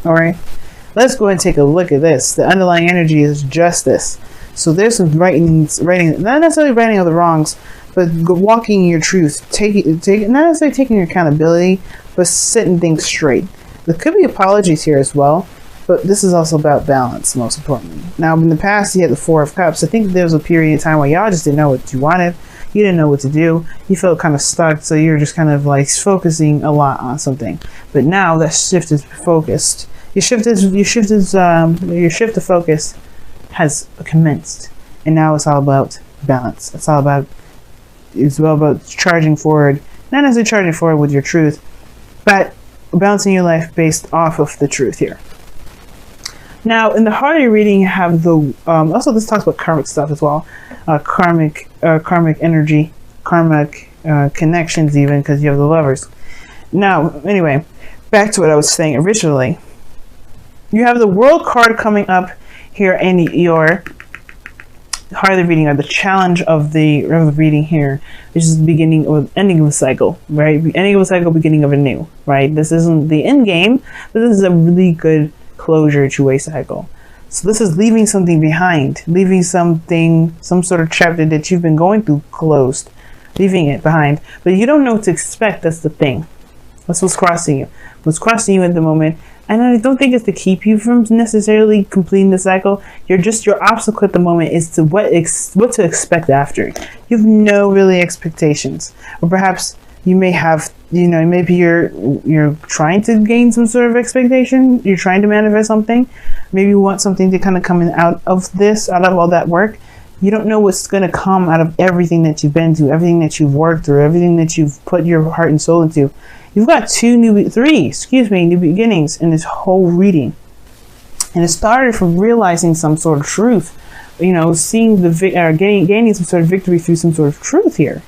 All right, let's go ahead and take a look at this. The underlying energy is justice. So there's some writing, not necessarily righting of the wrongs, but walking your truth, not necessarily taking accountability, but setting things straight. There could be apologies here as well, but this is also about balance, most importantly. Now, in the past, you had the Four of Cups. I think there was a period of time where y'all just didn't know what you wanted. You didn't know what to do. You felt kind of stuck, so you're just kind of like focusing a lot on something. But now that shift is focused. Your shift of focus has commenced, and now it's all about balance. It's all about charging forward, not necessarily charging forward with your truth, but balancing your life based off of the truth here. Now, in the heart of your reading, you have the also this talks about karmic stuff as well, karmic energy, karmic connections, even because you have the Lovers. Now, anyway, back to what I was saying originally. You have the World card coming up here in your heart of the reading, or the challenge of the reading here, which is the beginning or ending of a cycle, right? Ending of a cycle, beginning of a new, right? This isn't the end game, but this is a really good closure to a cycle. So this is leaving something behind, leaving something, some sort of chapter that you've been going through closed, leaving it behind. But you don't know what to expect. That's the thing. That's what's crossing you. What's crossing you at the moment. And I don't think it's to keep you from necessarily completing the cycle. Your obstacle at the moment is to what to expect after. You have no really expectations, or perhaps you may have, maybe you're trying to gain some sort of expectation. You're trying to manifest something. Maybe you want something to kind of come out of all that work. You don't know what's going to come out of everything that you've been through, everything that you've worked through, everything that you've put your heart and soul into. You've got three new beginnings in this whole reading. And it started from realizing some sort of truth, seeing gaining some sort of victory through some sort of truth here.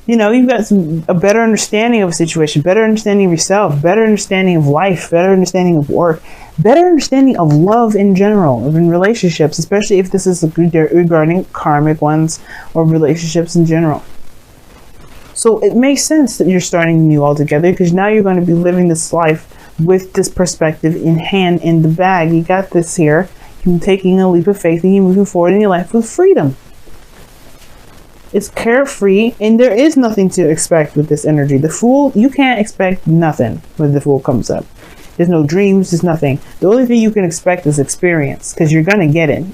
You've got a better understanding of a situation, better understanding of yourself, better understanding of life, better understanding of work, better understanding of love in general, in relationships, especially if this is regarding karmic ones or relationships in general. So it makes sense that you're starting new altogether, because now you're going to be living this life with this perspective in hand, in the bag. You got this here. You're taking a leap of faith and you're moving forward in your life with freedom. It's carefree, and there is nothing to expect with this energy. The Fool, you can't expect nothing when the Fool comes up. There's no dreams, there's nothing. The only thing you can expect is experience, because you're going to get it.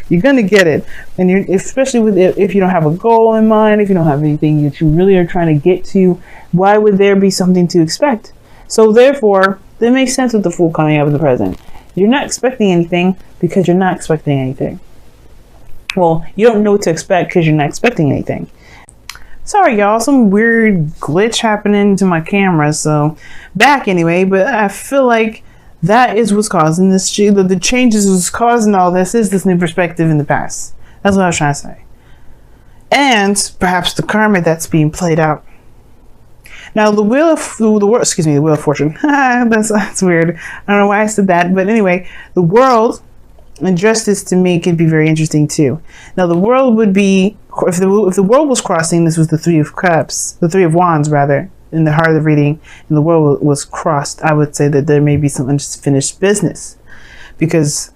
You're going to get it. And especially if you don't have a goal in mind, if you don't have anything that you really are trying to get to, why would there be something to expect? So therefore, that makes sense with the Fool coming up in the present. You're not expecting anything because you're not expecting anything. Well, you don't know what to expect because you're not expecting anything. Sorry, y'all, some weird glitch happening to my camera, so back anyway, but I feel like that is what's causing this. The changes was causing all this is this new perspective in the past. That's what I was trying to say. And perhaps the karma that's being played out. Now, the Wheel of Fortune. that's weird. I don't know why I said that, but anyway, the world and justice to me could be very interesting too. Now, the world would be, if the world was crossing, this was the Three of Cups, the Three of Wands rather, in the heart of the reading, and the world was crossed, I would say that there may be some unfinished business, because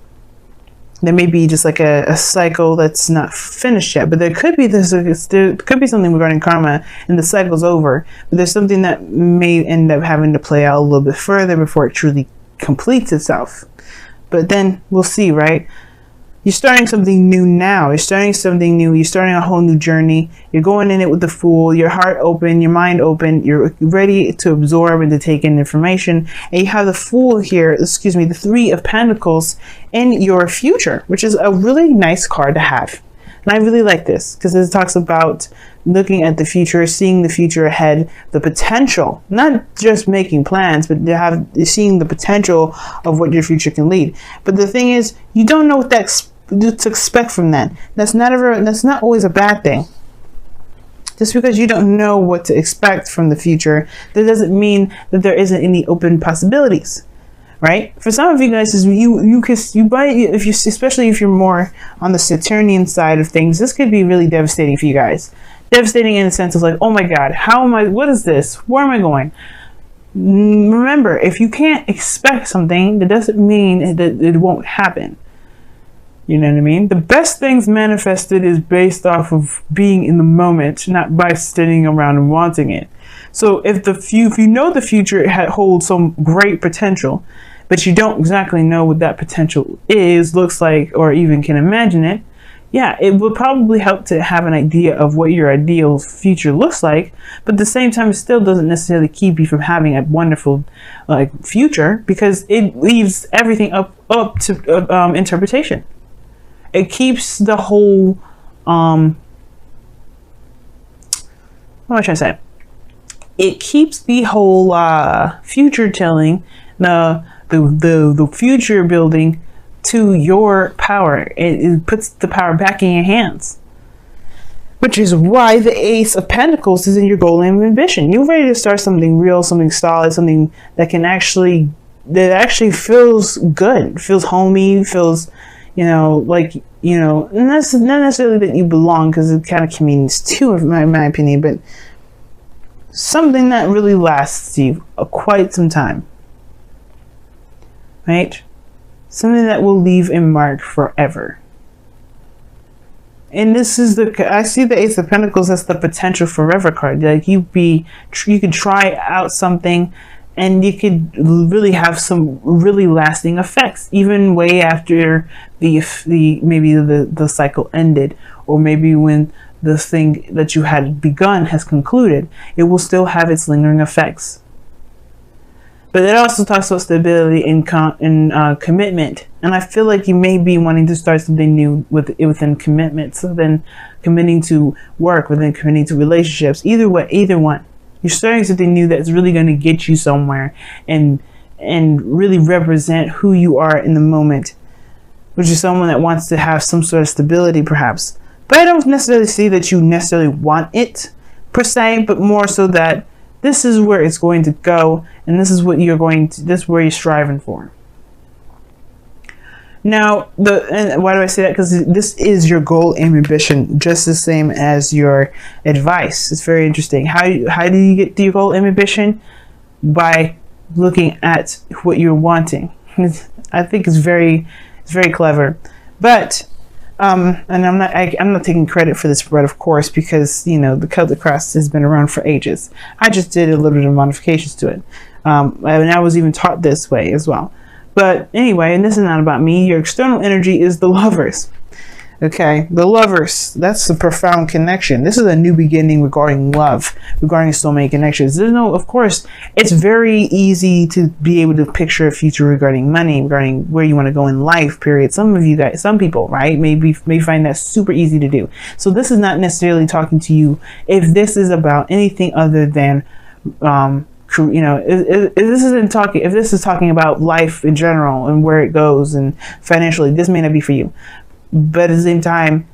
there may be just like a cycle that's not finished yet. But there could be there could be something regarding karma, and the cycle's over. But there's something that may end up having to play out a little bit further before it truly completes itself. But then we'll see, right? You're starting something new now. You're starting something new. You're starting a whole new journey. You're going in it with the Fool, your heart open, your mind open. You're ready to absorb and to take in information. And you have the Fool here, the Three of Pentacles in your future, which is a really nice card to have. And I really like this because it talks about looking at the future, seeing the future ahead, the potential, not just making plans, but seeing the potential of what your future can lead. But the thing is, you don't know what to expect from that. That's not always a bad thing. Just because you don't know what to expect from the future, that doesn't mean that there isn't any open possibilities. Right? For some of you guys, especially if you're more on the Saturnian side of things, this could be really devastating for you guys. Devastating in the sense of like, oh my God, what is this? Where am I going? Remember, if you can't expect something, that doesn't mean that it won't happen. You know what I mean? The best things manifested is based off of being in the moment, not by sitting around and wanting it. So if you know the future holds some great potential, but you don't exactly know what that potential is, looks like, or even can imagine it, yeah, it would probably help to have an idea of what your ideal future looks like, but at the same time, it still doesn't necessarily keep you from having a wonderful future, because it leaves everything up to interpretation. It keeps the whole, what am I trying to say? It keeps the whole future telling, the future building to your power. It puts the power back in your hands. Which is why the Ace of Pentacles is in your goal and ambition. You're ready to start something real, something solid, something that actually feels good, feels homey, feels, like, not necessarily that you belong, because it kind of means too, in my opinion, but something that really lasts you quite some time, right? Something that will leave a mark forever. And this is I see the Ace of Pentacles as the potential forever card. Like you could try out something, and you could really have some really lasting effects, even way after maybe the cycle ended, or maybe when the thing that you had begun has concluded, it will still have its lingering effects. But it also talks about stability and commitment, and I feel like you may be wanting to start something new within commitment. So then, committing to work, within committing to relationships, either one. You're starting something new that's really going to get you somewhere and really represent who you are in the moment, which is someone that wants to have some sort of stability, perhaps. But I don't necessarily see that you necessarily want it per se, but more so that this is where it's going to go, and this is what this is where you're striving for. Now, and why do I say that? Because this is your goal and ambition, just the same as your advice. It's very interesting. How do you get to your goal and ambition? By looking at what you're wanting. I think it's very clever. But and I'm not taking credit for this spread, of course, because the Celtic cross has been around for ages. I just did a little bit of modifications to it, and I was even taught this way as well. But anyway, and this is not about me. Your external energy is the Lovers. Okay, the Lovers. That's a profound connection. This is a new beginning regarding love, regarding soulmate connections. Of course, it's very easy to be able to picture a future regarding money, regarding where you want to go in life, period. Some people, right, may find that super easy to do. So this is not necessarily talking to you if this is about anything other than, if this is talking about life in general and where it goes and financially, this may not be for you. But at the same time,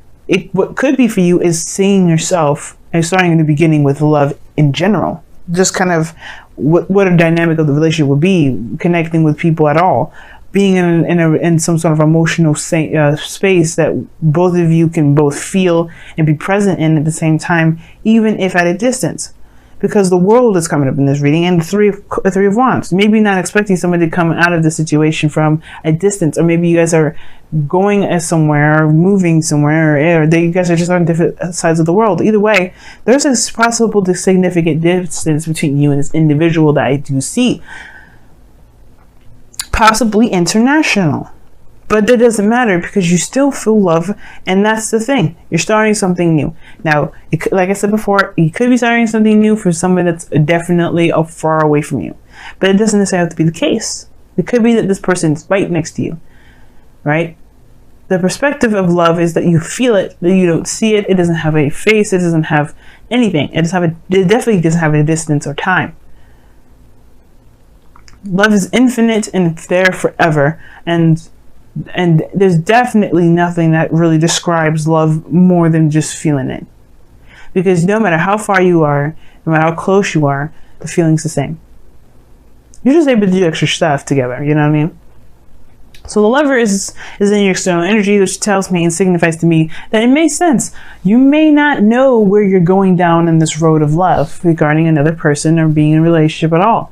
what could be for you is seeing yourself and starting in the beginning with love in general. Just kind of what a dynamic of the relationship would be, connecting with people at all, being in some sort of emotional space that both of you can both feel and be present in at the same time, even if at a distance. Because the World is coming up in this reading, and the Three of Wands. Maybe not expecting somebody to come out of the situation from a distance, or maybe you guys are going somewhere, or moving somewhere, or you guys are just on different sides of the world. Either way, there's a possible significant distance between you and this individual that I do see. Possibly international. But that doesn't matter, because you still feel love, and that's the thing. You're starting something new. Now, like I said before, you could be starting something new for somebody that's definitely far away from you. But it doesn't necessarily have to be the case. It could be that this person's right next to you, right? The perspective of love is that you feel it, that you don't see it. It doesn't have a face. It doesn't have anything. It definitely doesn't have a distance or time. Love is infinite and it's there forever, and there's definitely nothing that really describes love more than just feeling it. Because no matter how far you are, no matter how close you are, the feeling's the same. You're just able to do extra stuff together, you know what I mean? So the Lover is in your external energy, which tells me and signifies to me that it makes sense. You may not know where you're going down in this road of love regarding another person or being in a relationship at all.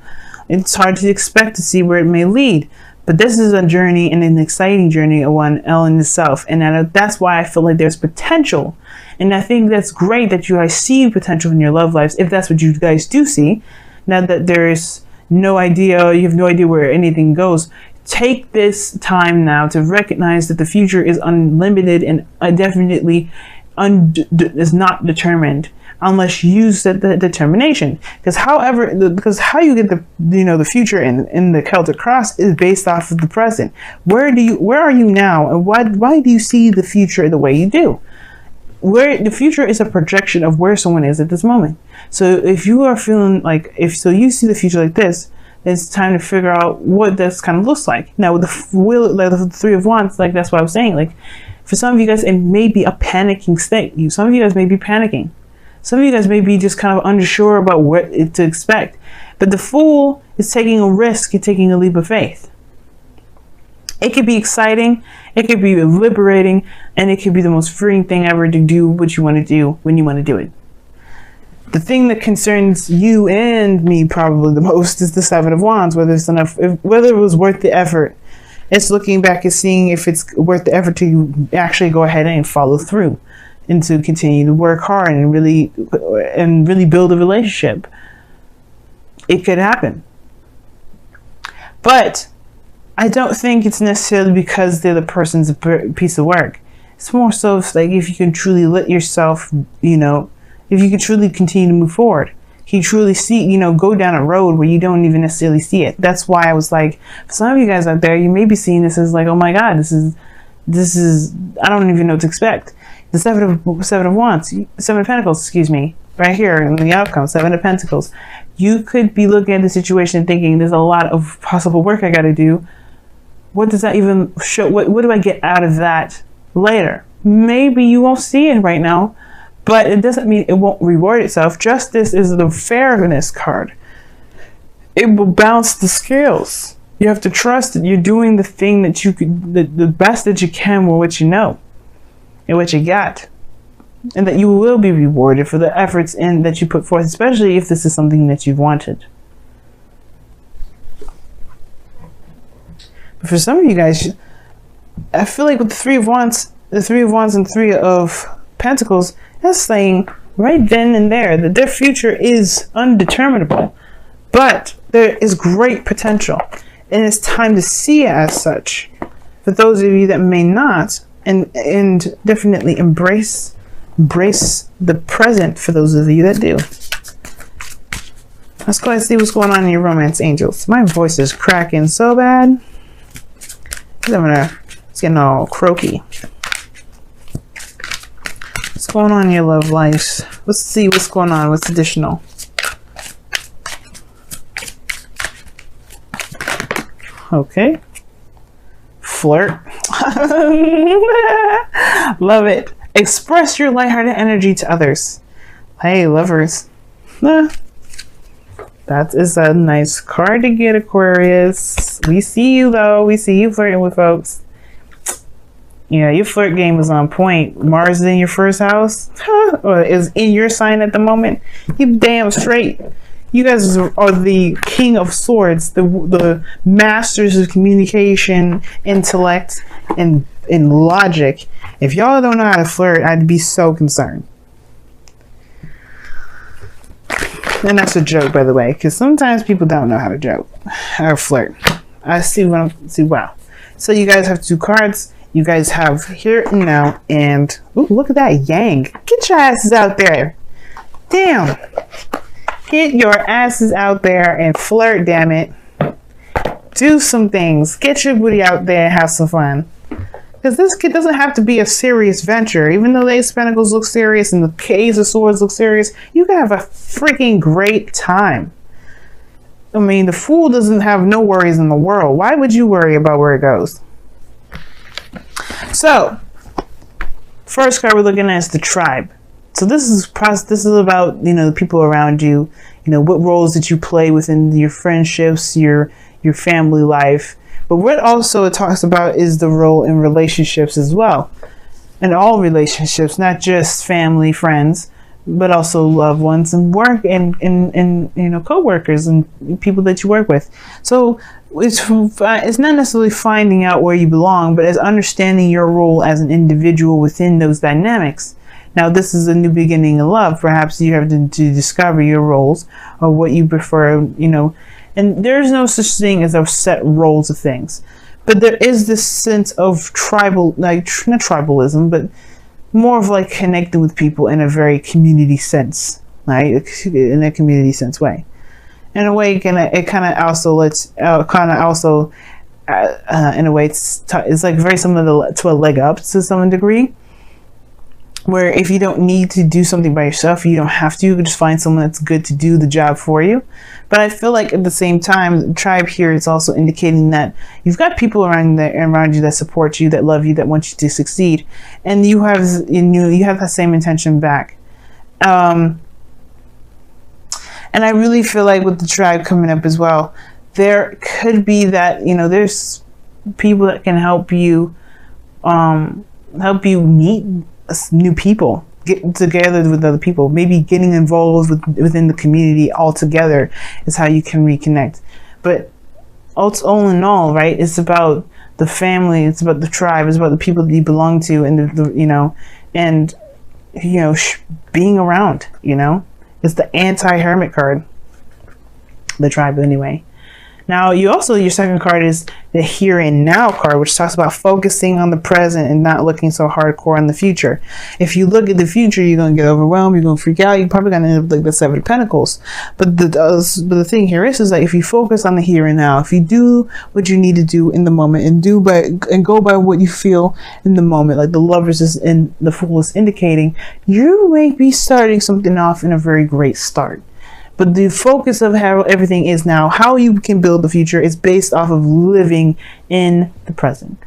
It's hard to expect to see where it may lead. But this is a journey, and an exciting journey of one in itself. And that's why I feel like there's potential. And I think that's great that you guys see potential in your love lives, if that's what you guys do see. Now that there's no idea, you have no idea where anything goes. Take this time now to recognize that the future is unlimited and definitely is not determined unless you set the determination. Because how you get the future in the Celtic cross is based off of the present. Where are you now, and why do you see the future the way you do? Where the future is a projection of where someone is at this moment. So if you are feeling like you see the future like this, it's time to figure out what this kind of looks like. Now with the Three of Wands, like that's what I was saying. Like for some of you guys, it may be a panicking state. Some of you guys may be panicking. Some of you guys may be just kind of unsure about what to expect. But the Fool is taking a risk and taking a leap of faith. It could be exciting, it could be liberating, and it could be the most freeing thing ever to do what you want to do when you want to do it. The thing that concerns you and me probably the most is the Seven of Wands, whether it was worth the effort. It's looking back and seeing if it's worth the effort to actually go ahead and follow through and to continue to work hard and really build a relationship. It could happen. But I don't think it's necessarily because the other person's a piece of work. It's more so like if you can truly let yourself, if you can truly continue to move forward, you truly see, go down a road where you don't even necessarily see it. That's why I was like, for some of you guys out there, you may be seeing this as like, oh my God, this is, I don't even know what to expect. The Seven of Wands, Seven of Pentacles, excuse me, right here in the outcome, Seven of Pentacles. You could be looking at the situation thinking there's a lot of possible work I got to do. What does that even show? What do I get out of that later? Maybe you won't see it right now, but it doesn't mean it won't reward itself. Justice is the fairness card. It will balance the scales. You have to trust that you're doing the thing that you could, the best that you can with what you know and what you got, and that you will be rewarded for the efforts that you put forth, especially if this is something that you've wanted. But for some of you guys, I feel like with the Three of Wands and Three of Pentacles, that's saying right then and there that their future is undeterminable, but there is great potential, and it's time to see it as such. For those of you that may not, and definitely embrace the present for those of you that do. Let's go ahead and see what's going on in your romance angels. My voice is cracking so bad. It's getting all croaky. What's going on in your love lives? Let's see what's going on. What's additional? Okay. Flirt. Love it. Express your lighthearted energy to others. Hey, lovers. That is a nice card to get, Aquarius. We see you, though. We see you flirting with folks. Yeah, your flirt game is on point. Mars is in your first house, or is in your sign at the moment. You damn straight. You guys are the king of swords, the masters of communication, intellect, and logic. If y'all don't know how to flirt, I'd be so concerned. And that's a joke, by the way, because sometimes people don't know how to joke or flirt. I see wow. So you guys have two cards. You guys have here and now, and ooh, look at that yang. Get your asses out there. Damn. Get your asses out there and flirt, damn it. Do some things. Get your booty out there and have some fun. Because this kid doesn't have to be a serious venture. Even though the Ace of Pentacles look serious and the Ace of Swords look serious, you can have a freaking great time. I mean, the Fool doesn't have no worries in the world. Why would you worry about where it goes? So, first card we're looking at is the Tribe. So this is about, the people around you, what roles that you play within your friendships, your family life. But what also it talks about is the role in relationships as well. In all relationships, not just family, friends, but also loved ones and work and you know, co-workers and people that you work with. So it's not necessarily finding out where you belong, but it's understanding your role as an individual within those dynamics. Now, this is a new beginning in love. Perhaps you have to discover your roles or what you prefer, you know, and there's no such thing as a set roles of things. But there is this sense of tribal, like, not tribalism, but more of like connecting with people in a very community sense, right? In a community sense way. In a way, it kind of also lets, in a way, it's like very similar to a leg up to some degree. Where if you don't need to do something by yourself, you don't have to. You can just find someone that's good to do the job for you. But I feel like at the same time, the tribe here is also indicating that you've got people around you that support you, that love you, that want you to succeed, and you have that same intention back. And I really feel like with the tribe coming up as well, there could be that, you know, there's people that can help you meet new people, get together with other people, maybe getting involved within the community altogether is how you can reconnect. But all in all, right, it's about the family, it's about the tribe, it's about the people that you belong to, and being around, you know. It's the anti-hermit card, the tribe anyway. Now, your second card is the here and now card, which talks about focusing on the present and not looking so hardcore on the future. If you look at the future, you're going to get overwhelmed, you're going to freak out, you're probably going to end up like the Seven of Pentacles. But the thing here is that if you focus on the here and now, if you do what you need to do in the moment and go by what you feel in the moment, like the Lovers is in the Fool is indicating, you may be starting something off in a very great start. But the focus of how everything is now, how you can build the future, is based off of living in the present.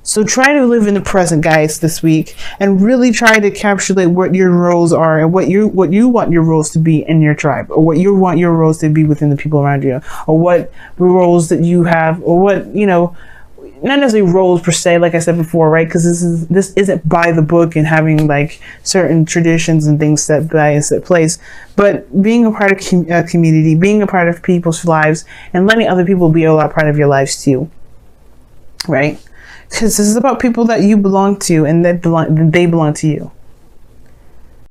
So try to live in the present, guys, this week, and really try to encapsulate what your roles are and what you want your roles to be in your tribe, or what you want your roles to be within the people around you, or what roles that you have, or what, you know, not necessarily roles per se, like I said before, right? Because this isn't by the book and having like certain traditions and things set by a set place, but being a part of community, being a part of people's lives, and letting other people be a part of your lives too, right? Because this is about people that you belong to and they belong to you.